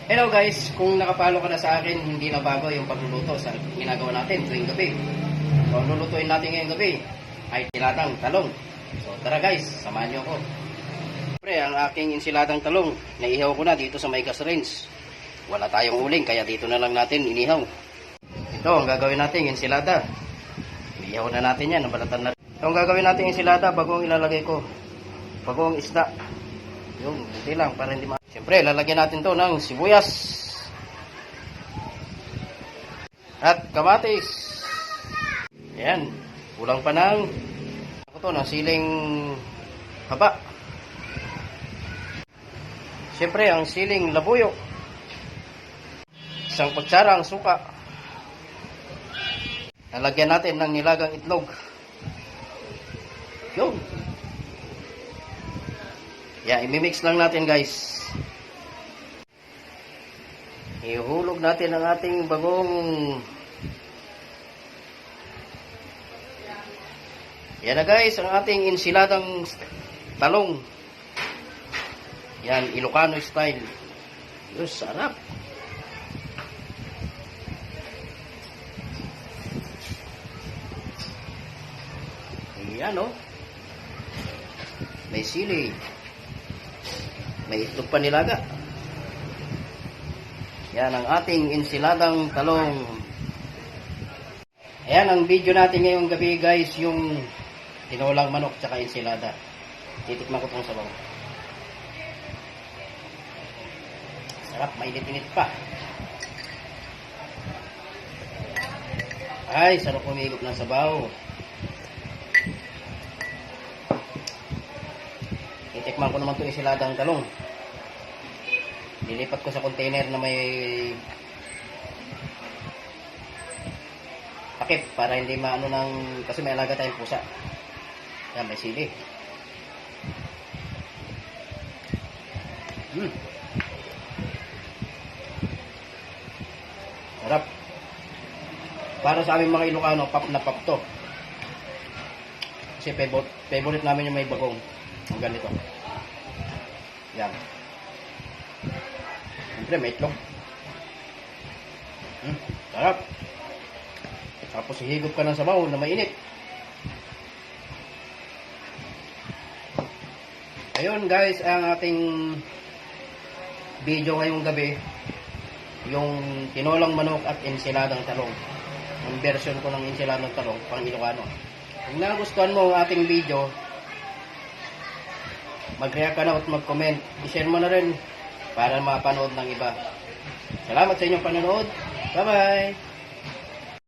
Hello guys, kung nakapalo ka na sa akin, hindi na bago yung pagluluto sa ginagawa natin tuwing gabi. So, ang lulutuin natin ngayong gabi ay ensiladang talong. So, tara guys, samahan niyo ako. Siyempre, ang aking ensiladang talong, naihaw ko na dito sa may gas range. Wala tayong uling, kaya dito na lang natin inihaw. Ito ang gagawin natin, ensilada. Ihaw na natin yan, nabalatan na. Ito ang gagawin natin, ensilada, bago ang ilalagay ko. Bago ang isda. Yung, hindi lang, para hindi Siyempre, lalagyan natin to ng sibuyas at kamatis. Ayan, kulang pa ng siling haba. Siyempre, ang siling labuyo. Isang kutsara ang suka. Lalagyan natin ng nilagang itlog. Yun. Yan, imimix lang natin guys. Ihulog natin ang ating bagong yan na guys, ang ating ensiladang talong. Yan, Ilocano style. Yes, sarap. Yan o. May sili. May itlog pa nilaga. Yan ang ating ensiladang talong. Ayan ang video natin ngayong gabi guys, yung tinolang manok tsaka ensilada. Titikman ko itong sabaw. Sarap, mainit-init pa. Ay, sarap umigop ng sabaw. Titikman ko naman itong ensiladang talong. Lilipat ko sa container na may takip para hindi maano ng, kasi may alaga tayong pusa. Yan, may sili. Sarap. Para sa aming mga Ilocano, pap na pap to. Kasi favorite namin yung may bagong. Ang ganito. Yan. Siyempre, may itlog. Sarap. Tapos hihigop ka ng sabaw na mainit. Ayun guys, ang ating video ngayong gabi. Yung tinolang manok at ensiladang talong. Ang version ko ng ensiladang talong, pang Ilocano. Kung nagustuhan mo ang ating video, mag-react ka na at mag-comment. I-share mo na rin para mapanood ng iba. Salamat sa inyong panonood. Bye-bye!